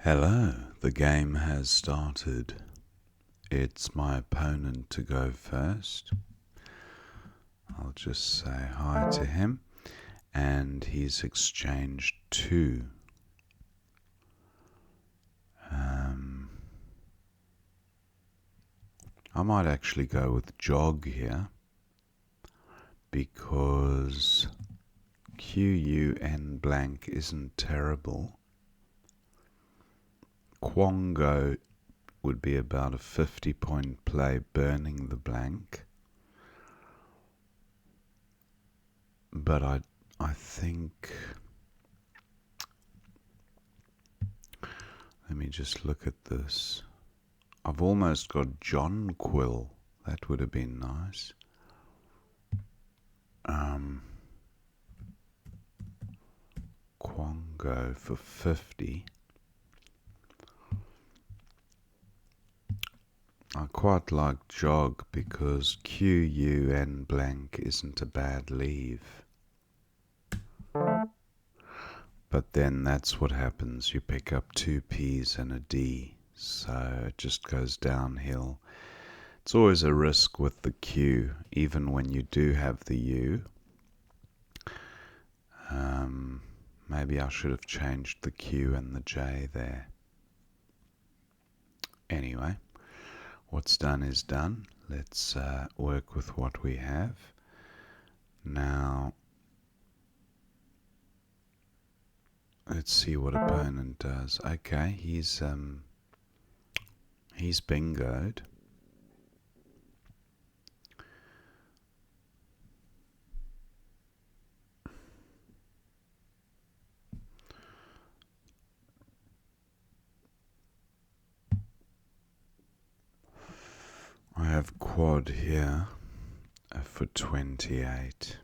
Hello, the game has started. It's my opponent to go first. I'll just say hi to him, and he's exchanged two. I might actually go with jog here, because QUN blank isn't terrible. Quongo would be about a 50-point play burning the blank. But I think, let me just look at this. I've almost got John Quill. That would have been nice. Quongo for 50. I quite like jog because QUN blank isn't a bad leave. But then that's what happens. You pick up two P's and a D. So it just goes downhill. It's always a risk with the Q, even when you do have the U. Maybe I should have changed the Q and the J there. Anyway, what's done is done. Let's work with what we have. Now, let's see what opponent does. Okay, he's bingoed. I have quad here for 28.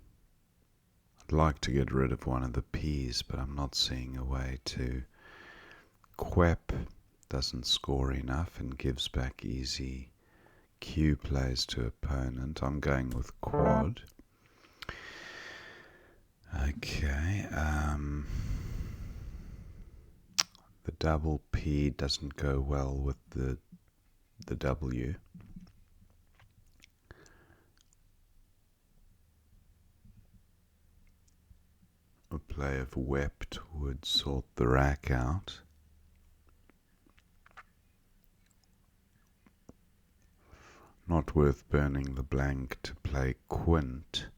I'd like to get rid of one of the P's, but I'm not seeing a way to. Quep doesn't score enough and gives back easy Q plays to opponent. I'm going with quad. Okay, the double P doesn't go well with the W. A play of wept would sort the rack out. Not worth burning the blank to play quint.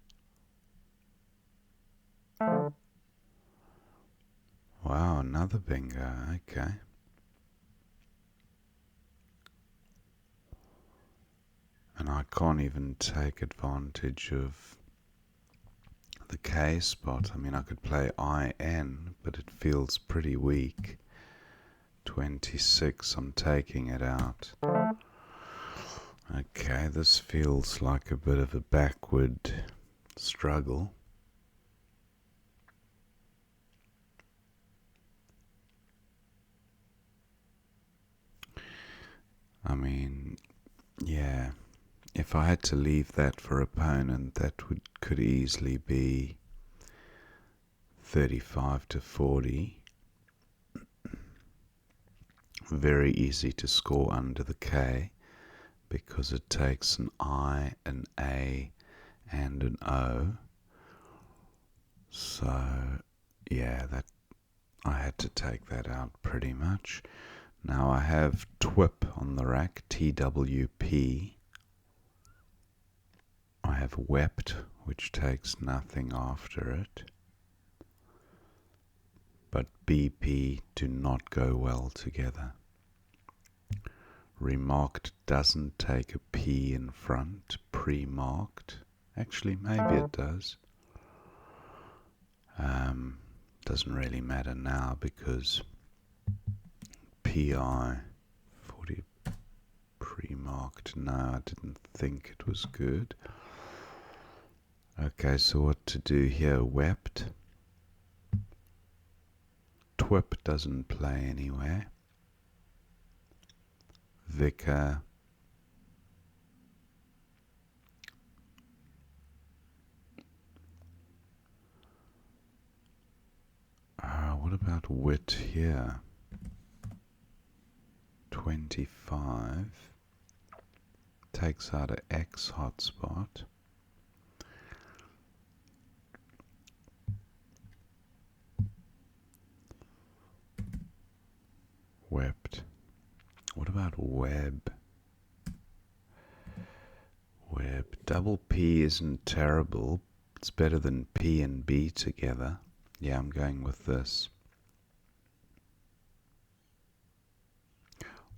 Wow, another bingo, okay. And I can't even take advantage of the K spot. I mean, I could play IN, but it feels pretty weak. 26, I'm taking it out. Okay, this feels like a bit of a backward struggle. I mean, yeah, if I had to leave that for opponent, that could easily be 35 to 40. Very easy to score under the K, because it takes an I, an A, and an O. So, yeah, that I had to take that out pretty much. Now I have TWIP on the rack, TWP. I have wept, which takes nothing after it. But BP do not go well together. Remarked doesn't take a P in front, pre-marked. Actually, maybe it does. Doesn't really matter now because PI 40 pre-marked. No, I didn't think it was good. Okay, so what to do here? Wept. TWIP doesn't play anywhere. Vicar. What about wit here? 25. Takes out an X hotspot. Wept. What about web? Web. Double P isn't terrible. It's better than P and B together. Yeah, I'm going with this.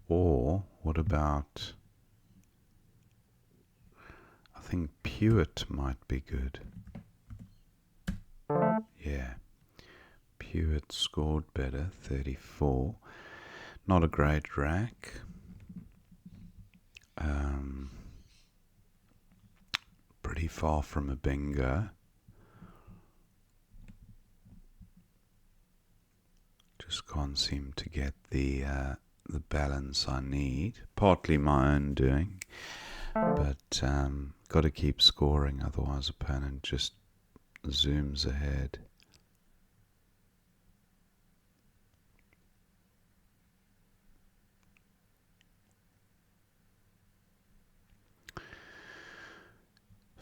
Or, what about... I think Pewit might be good. Yeah. Pewit scored better, 34. Not a great rack. Pretty far from a bingo. Just can't seem to get the balance I need. Partly my own doing, but got to keep scoring, otherwise opponent just zooms ahead.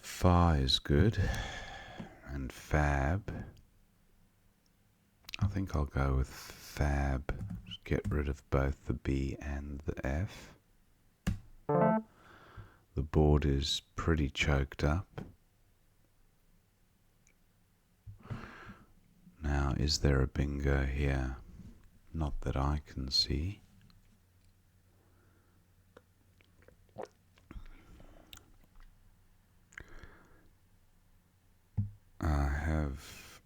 Fa is good, and fab. I think I'll go with fab. Just get rid of both the B and the F. The board is pretty choked up. Now, is there a bingo here? Not that I can see. I have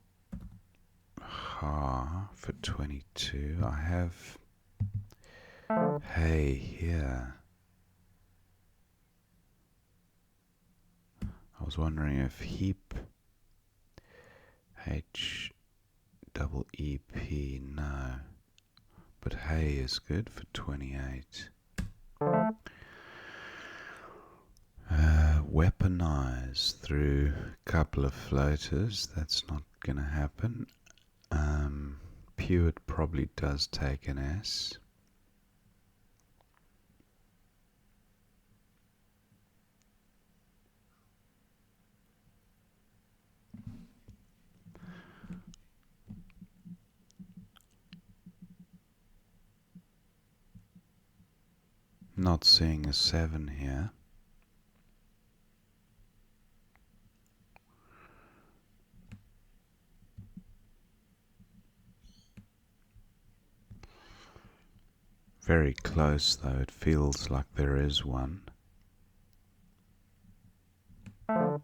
ha for 22. I have hey here. I was wondering if heap, H double EP, no. But hey is good for 28. Weaponize through a couple of floaters. That's not going to happen. Pewit probably does take an S. Not seeing a 7 here. Very close though, it feels like there is one. The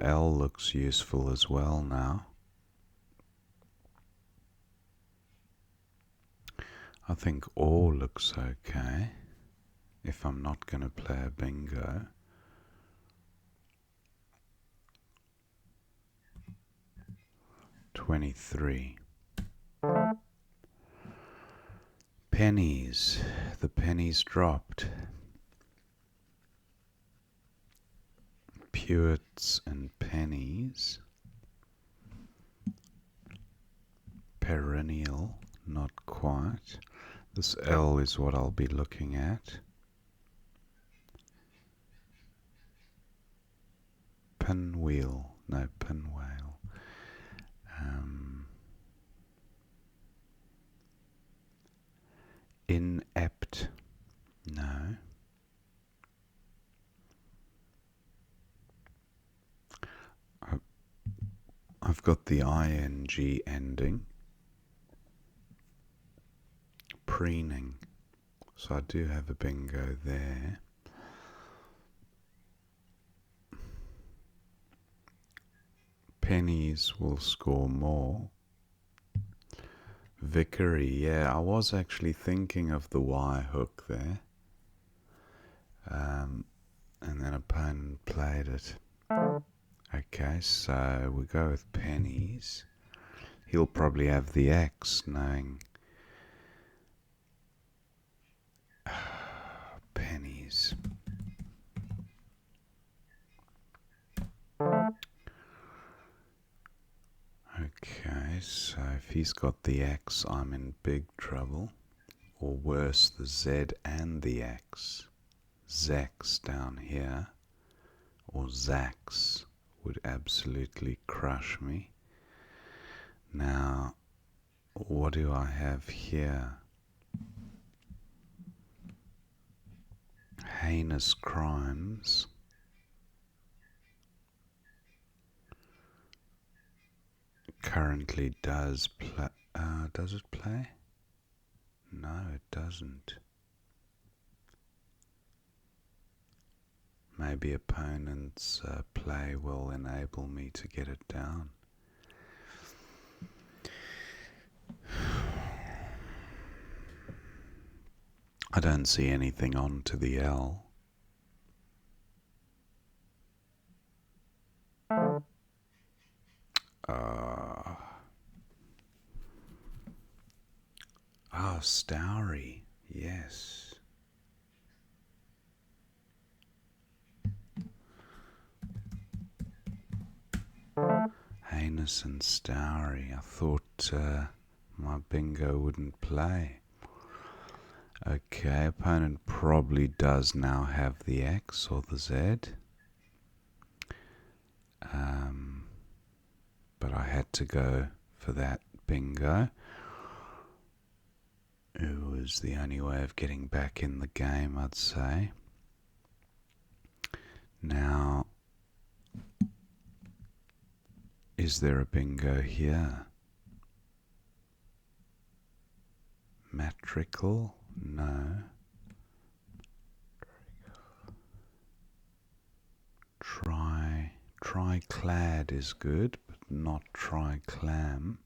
L looks useful as well now. I think all looks okay if I'm not going to play a bingo. $23. Pennies. The pennies dropped. Pewits and pennies. Perennial, not quite. This L is what I'll be looking at. Pinwheel, no, pinwhale. Inept, no. I've got the ing ending. Preening, so I do have a bingo there. Pennies will score more. Vickery, yeah, I was actually thinking of the Y hook there. And then opponent played it. Okay, so we go with pennies. He'll probably have the X, knowing pennies. Okay, so if he's got the X, I'm in big trouble. Or worse, the Z and the X. Zax down here, or Zax, would absolutely crush me. Now, what do I have here? Heinous crimes. Currently does play. Does it play? No, it doesn't. Maybe opponent's play will enable me to get it down. I don't see anything on to the L. Stowry, yes. Heinous and Stowry. I thought my bingo wouldn't play. Okay, opponent probably does now have the X or the Z. But I had to go for that bingo. It was the only way of getting back in the game, I'd say. Now, is there a bingo here? Matrical? No. Triclad is good, but not triclam.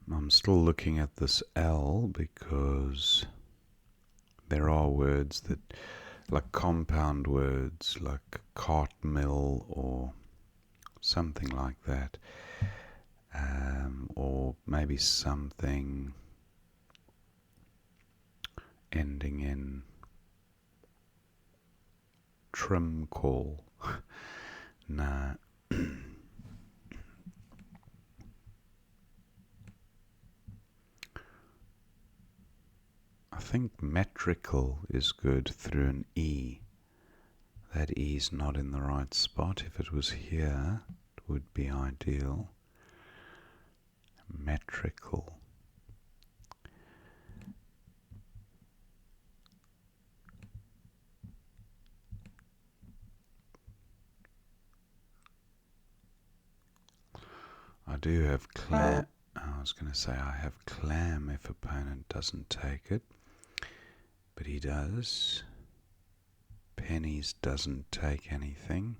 I'm still looking at this L because there are words that, like compound words, like cart mill or something like that, or maybe something ending in trim call. Nah. I think metrical is good through an E. That E's not in the right spot. If it was here, it would be ideal. Metrical. I do have clam. I was going to say I have clam if opponent doesn't take it. But he does. Pennies doesn't take anything.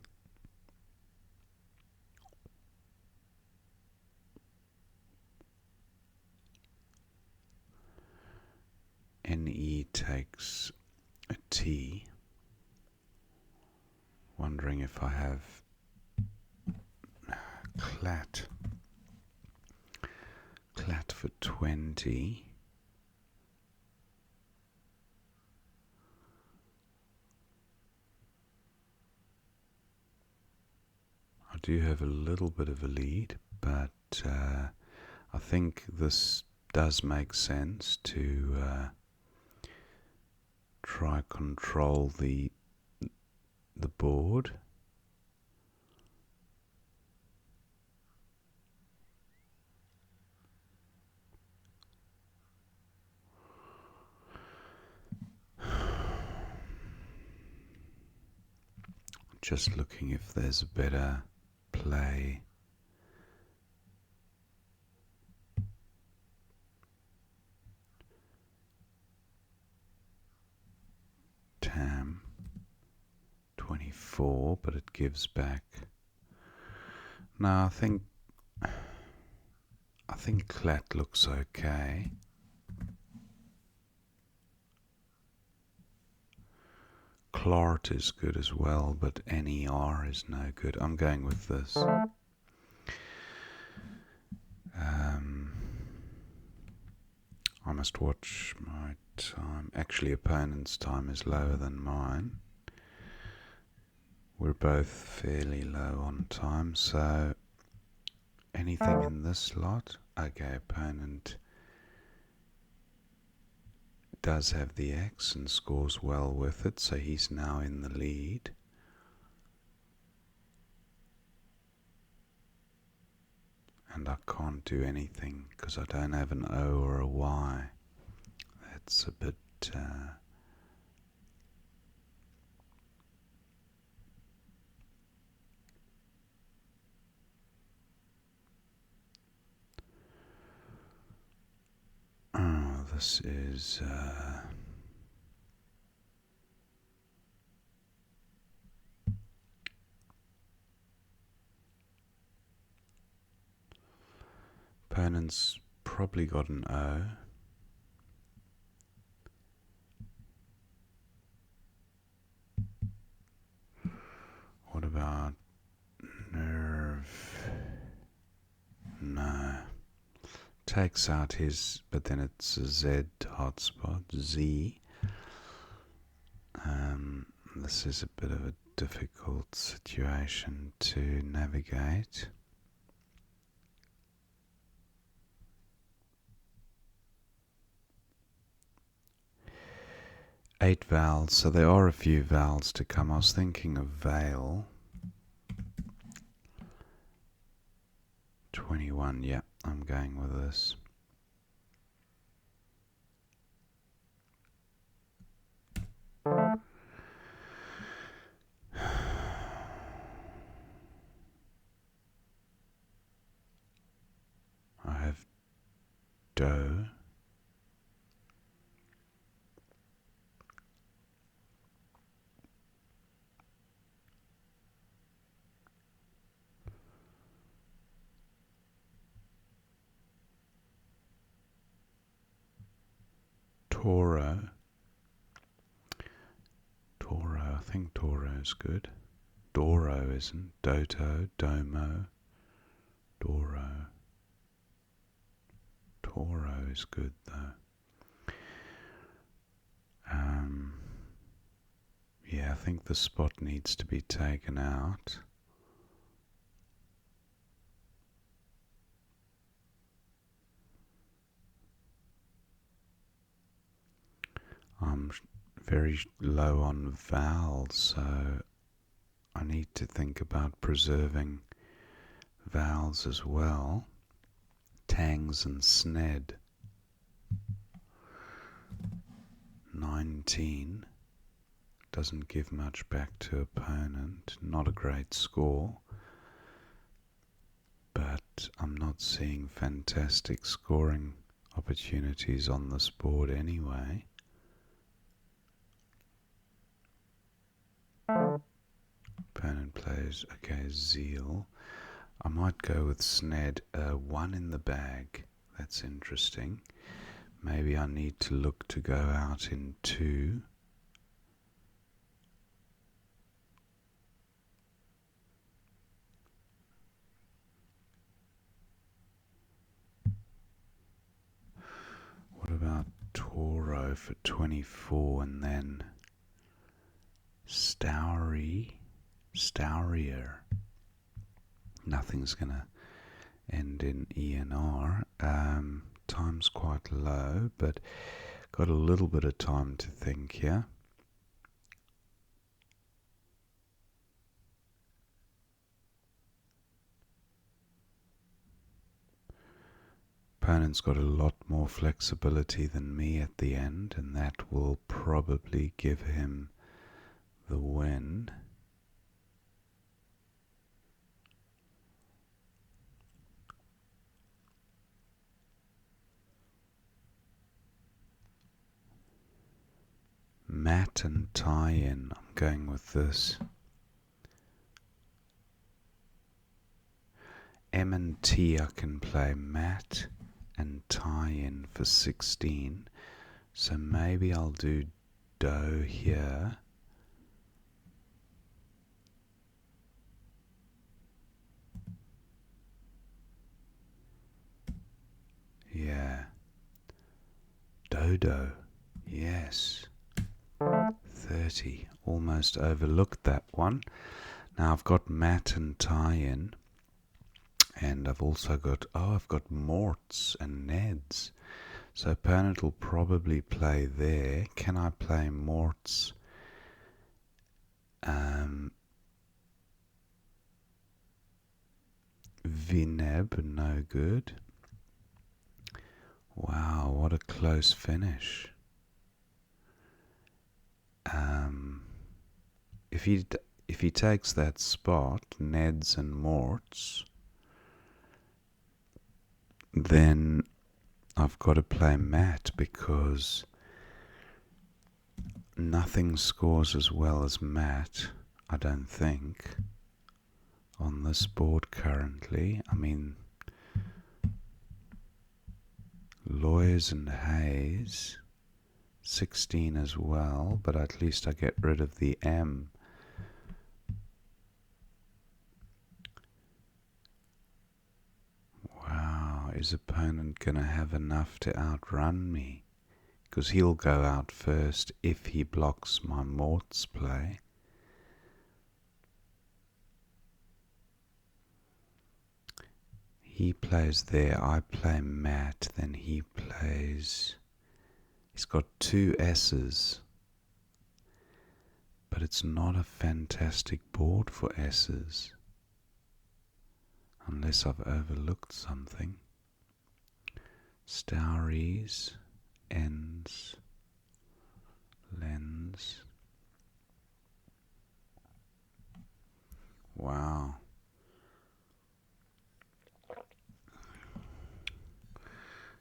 NE takes a T. Wondering if I have clat. Clat for 20. I do have a little bit of a lead, but I think this does make sense to try control the board. Just looking if there's a better play. Tam 24, but it gives back. No, I think clat looks okay. Clart is good as well, but NER is no good. I'm going with this. I must watch my time. Actually, opponent's time is lower than mine. We're both fairly low on time, so anything in this slot? Okay, opponent does have the X and scores well with it, so he's now in the lead. And I can't do anything because I don't have an O or a Y. That's a bit... Oh, this is... Opponent's probably got an O. What about nerve? No. Takes out his, but then it's a Z hotspot, Z. This is a bit of a difficult situation to navigate. Eight vowels, so there are a few vowels to come. I was thinking of veil. 21, yeah, I'm going with this. I have dough. Toro. I think Toro's good. Doro isn't. Doto, Domo, Doro. Toro is good though. Yeah, I think the spot needs to be taken out. I'm very low on vowels, so I need to think about preserving vowels as well. Tangs and sned. 19. Doesn't give much back to opponent. Not a great score. But I'm not seeing fantastic scoring opportunities on this board anyway. Opponent plays, okay, Zeal. I might go with Sned. One in the bag. That's interesting. Maybe I need to look to go out in two. What about Toro for 24 and then Stourier? Nothing's gonna end in E and R. Time's quite low, but got a little bit of time to think here. Opponent's got a lot more flexibility than me at the end, and that will probably give him the win. Mat and tie-in. I'm going with this. M and T I can play mat and tie-in for 16. So maybe I'll do do here. dodo. Yes. 30. Almost overlooked that one. Now I've got mat and tie-in. And I've also got, I've got morts and neds. So opponent will probably play there. Can I play morts? Vineb, no good. Wow, what a close finish. If he takes that spot, Neds and Morts, then I've got to play Matt because nothing scores as well as Matt, I don't think, on this board currently. I mean, Lawyers and Hayes, 16 as well, but at least I get rid of the M. Wow, is opponent going to have enough to outrun me? Because he'll go out first if he blocks my Mort's play. He plays there, I play Matt, then he plays... He's got two S's. But it's not a fantastic board for S's. Unless I've overlooked something. Stouries, ends, lens. Wow.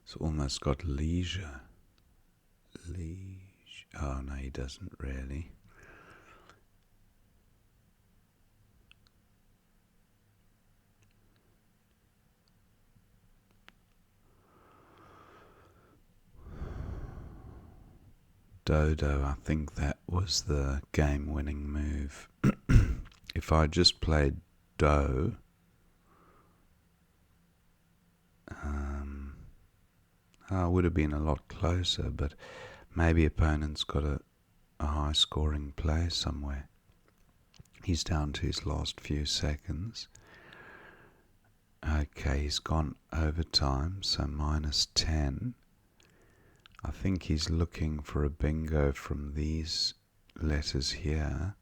It's almost got leisure. Oh no, he doesn't really. Dodo, I think that was the game-winning move. If I just played Do, I would have been a lot closer, but maybe opponent's got a high-scoring play somewhere. He's down to his last few seconds. Okay, he's gone overtime, so minus 10. I think he's looking for a bingo from these letters here.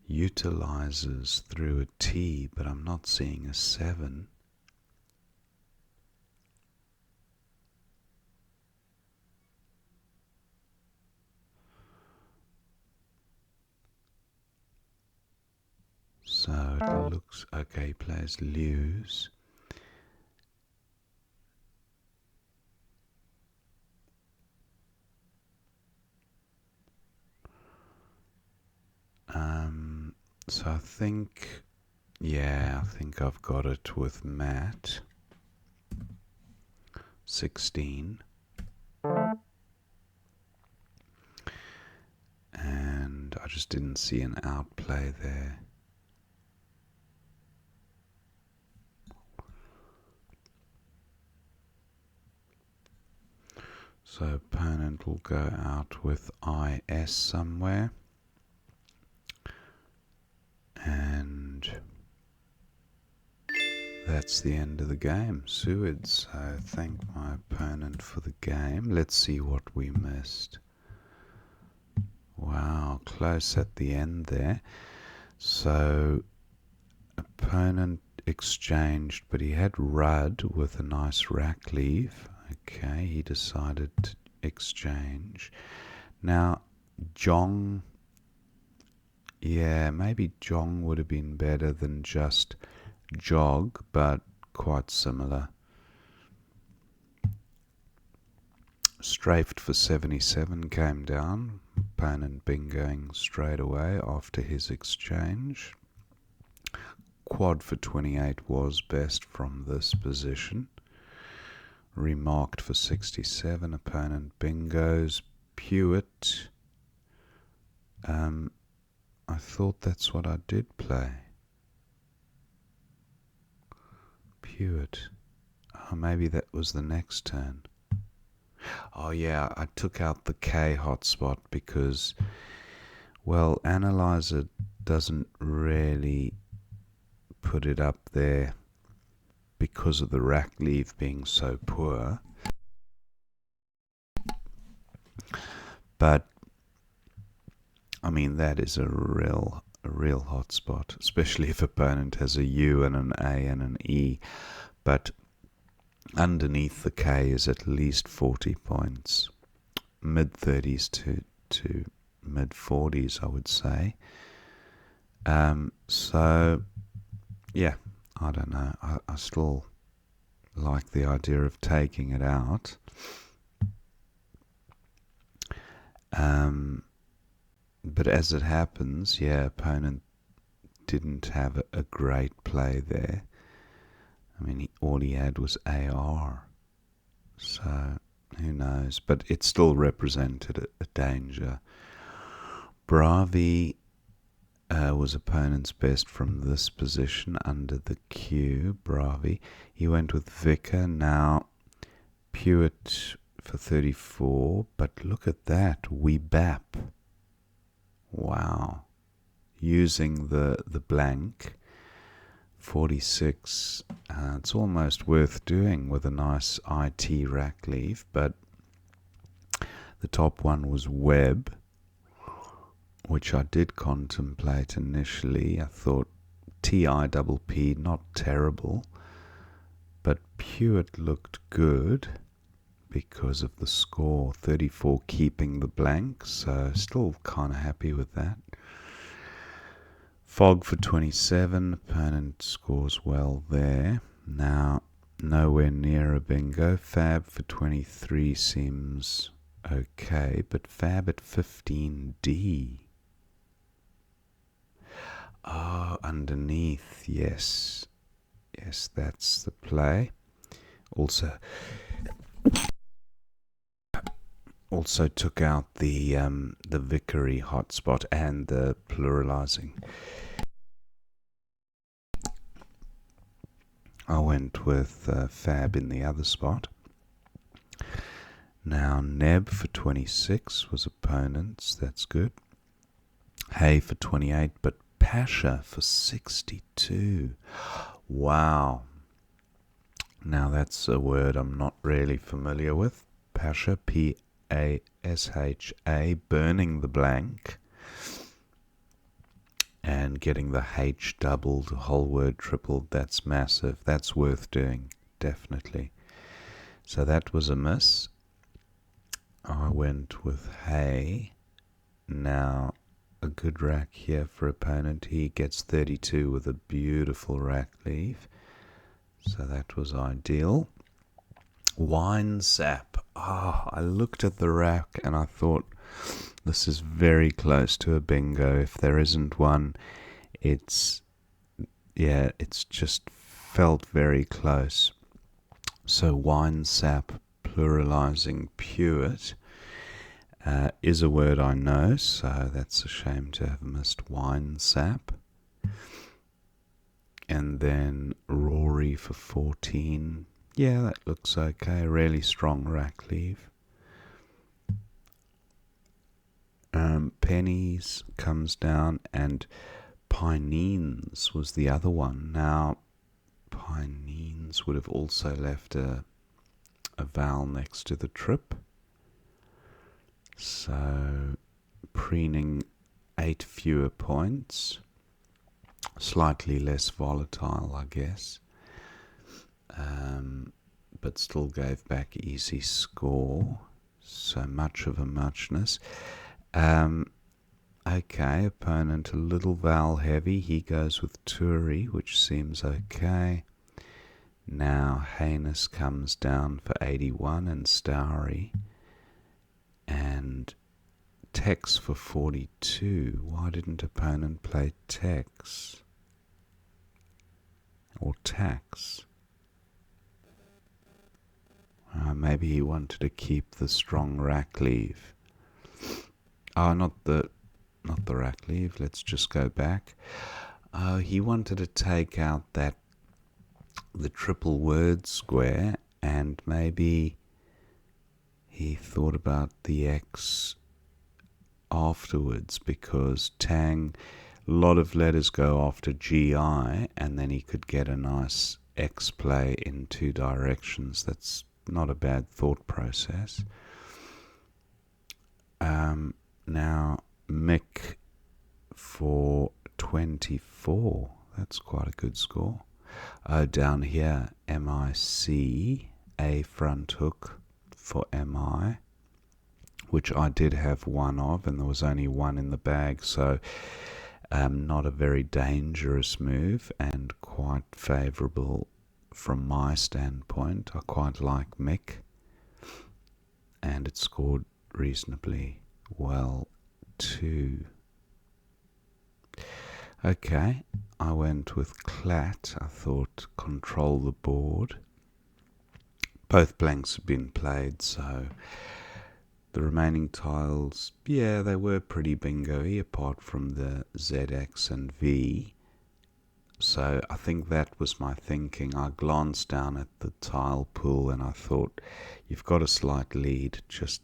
Utilizes through a T, but I'm not seeing a 7. So it looks okay. He plays lose. So I think, yeah, I think I've got it with Matt. 16. And I just didn't see an outplay there. So opponent will go out with IS somewhere. And that's the end of the game. Suid. So thank my opponent for the game. Let's see what we missed. Wow, close at the end there. So opponent exchanged, but he had Rudd with a nice rack leave. Okay, he decided to exchange. Now, Jong, yeah, maybe Jong would have been better than just Jog, but quite similar. Strafed for 77 came down. Opponent bingoing straight away after his exchange. Quad for 28 was best from this position. Remarked for 67. Opponent bingos. Pewitt. I thought that's what I did play. Pewitt. Oh, maybe that was the next turn. Oh yeah, I took out the K hotspot because, well, Analyzer doesn't really put it up there because of the rack leave being so poor. But I mean, that is a real hotspot, especially if opponent has a U and an A and an E. But underneath the K is at least 40 points, mid 30s to mid 40s, I would say. So yeah, I don't know. I still like the idea of taking it out. But as it happens, yeah, opponent didn't have a great play there. I mean, all he had was AR. So, who knows? But it still represented a danger. Bravi was opponent's best from this position under the Q. Bravi. He went with Vicar. Now, Pewitt for 34. But look at that. We bap. Wow. Using the blank. 46. It's almost worth doing with a nice IT rack leave, but the top one was Web, which I did contemplate initially. I thought TIPP, not terrible, but Pewitt looked good because of the score, 34 keeping the blank, so still kind of happy with that. Fog for 27, opponent scores well there. Now, nowhere near a bingo. Fab for 23 seems okay, but Fab at 15D. Oh, underneath, yes. Yes, that's the play. Also took out the Vickery hotspot and the pluralizing. I went with Fab in the other spot. Now Neb for 26 was opponents, that's good. Hay for 28, but Pasha for 62. Wow. Now that's a word I'm not really familiar with. Pasha, P-A-S-H-A, burning the blank and getting the H doubled, whole word tripled. That's massive. That's worth doing, definitely. So that was a miss. I went with Hay. Now, a good rack here for opponent. He gets 32 with a beautiful rack leave. So that was ideal. Wine sap. I looked at the rack and I thought, this is very close to a bingo. If there isn't one, it's just felt very close. So wine sap, pluralizing Pewitt, is a word I know, so that's a shame to have missed wine sap. And then Rory for 14. Yeah, that looks okay. Really strong rack leave. Pennies comes down, and Pineens was the other one. Now, Pineens would have also left a vowel next to the trip. So, preening 8 fewer points. Slightly less volatile, I guess. But still gave back easy score. So much of a muchness. Okay, opponent a little vowel heavy. He goes with Turi, which seems okay. Now Heinous comes down for 81 and Stourey. And Tex for 42. Why didn't opponent play Tex? Or Tax? Maybe he wanted to keep the strong rack leave. Not the rack leave. Let's just go back. He wanted to take out the triple word square and maybe he thought about the X afterwards, because Tang, a lot of letters go after GI, and then he could get a nice X play in two directions. That's not a bad thought process. Now, Mick for 24. That's quite a good score. Down here, MIC, a front hook for MI, which I did have one of, and there was only one in the bag, so not a very dangerous move, and quite favourable from my standpoint. I quite like Mick, and it scored reasonably well too. Okay, I went with Clat. I thought control the board. Both blanks have been played, so the remaining tiles, yeah, they were pretty bingo-y apart from the ZX and V. So I think that was my thinking. I glanced down at the tile pool and I thought, you've got a slight lead, just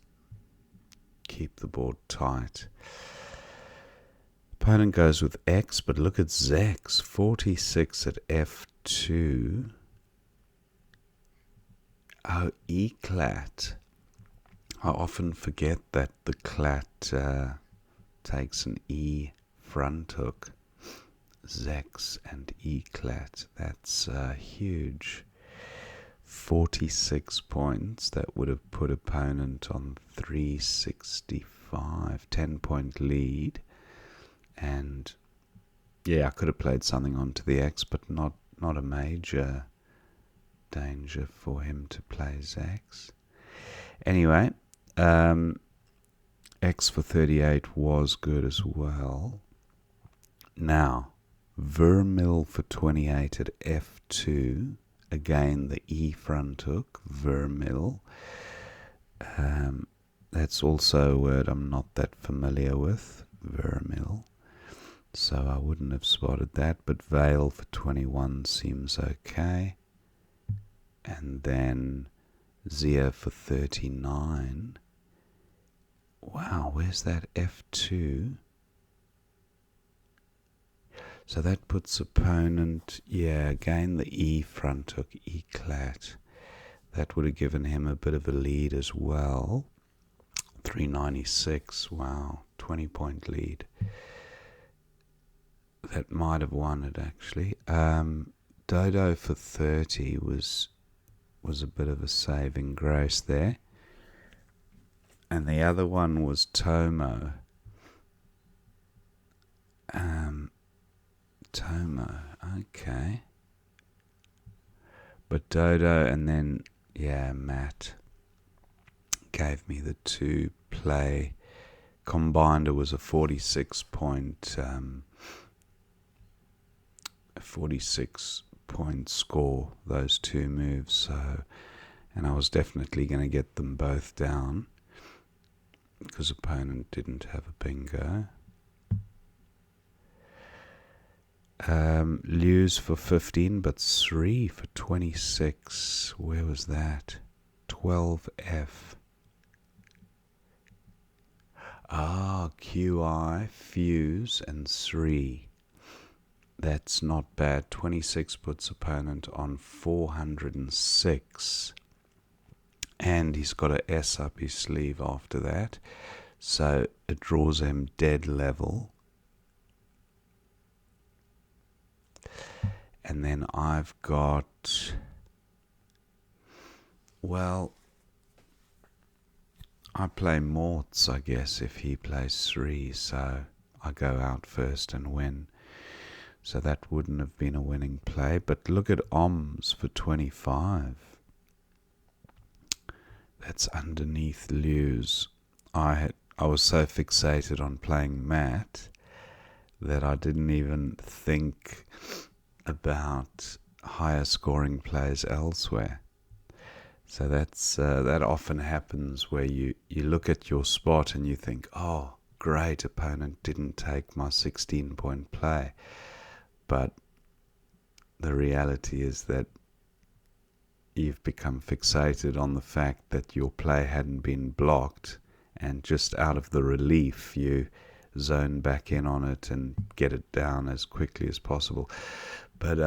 keep the board tight. Opponent goes with X, but look at Zex, 46 at F2. Oh, E-clat. I often forget that the clat takes an E front hook. Zex and E-clat. That's huge. 46 points. That would have put opponent on 365. 10-point lead. And yeah, I could have played something onto the X, but not a major danger for him to play Zex. Anyway, X for 38 was good as well. Now, Vermil for 28 at F2. Again, the E front hook, Vermil. That's also a word I'm not that familiar with, Vermil. So I wouldn't have spotted that, but Veil for 21 seems okay. And then Zia for 39. Wow, where's that F2? So that puts opponent, yeah, again the E front hook, E-clat. That would have given him a bit of a lead as well. 396, wow, 20-point lead. That might have won it, actually. Dodo for 30 was a bit of a saving grace there. And the other one was Tomo. Tomo, okay. But Dodo and then, yeah, Matt gave me the two play. Combined it was a 46 point score, those two moves. So, and I was definitely going to get them both down because opponent didn't have a bingo. Lose for 15, but 3 for 26. Where was that? 12F. QI, fuse, and 3. That's not bad. 26 puts opponent on 406. And he's got an S up his sleeve after that. So it draws him dead level. And then I've got, well, I play Morts, I guess, if he plays 3, so I go out first and win. So that wouldn't have been a winning play. But look at Oms for 25. That's underneath Lewis. I was so fixated on playing Matt that I didn't even think about higher scoring plays elsewhere. So that's that often happens where you look at your spot and you think, oh, great, opponent didn't take my 16-point play. But the reality is that you've become fixated on the fact that your play hadn't been blocked, and just out of the relief you zone back in on it and get it down as quickly as possible. But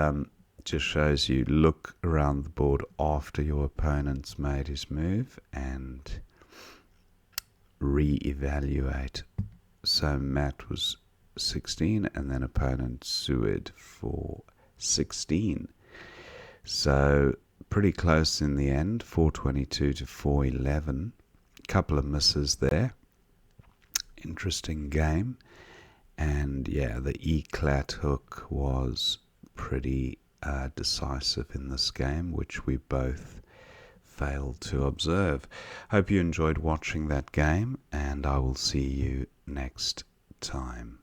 just shows you, look around the board after your opponent's made his move and re-evaluate. So Matt was 16 and then opponent Seward for 16. So pretty close in the end, 422 to 411. Couple of misses there. Interesting game. And yeah, the E-clat hook was pretty decisive in this game, which we both failed to observe. Hope you enjoyed watching that game, and I will see you next time.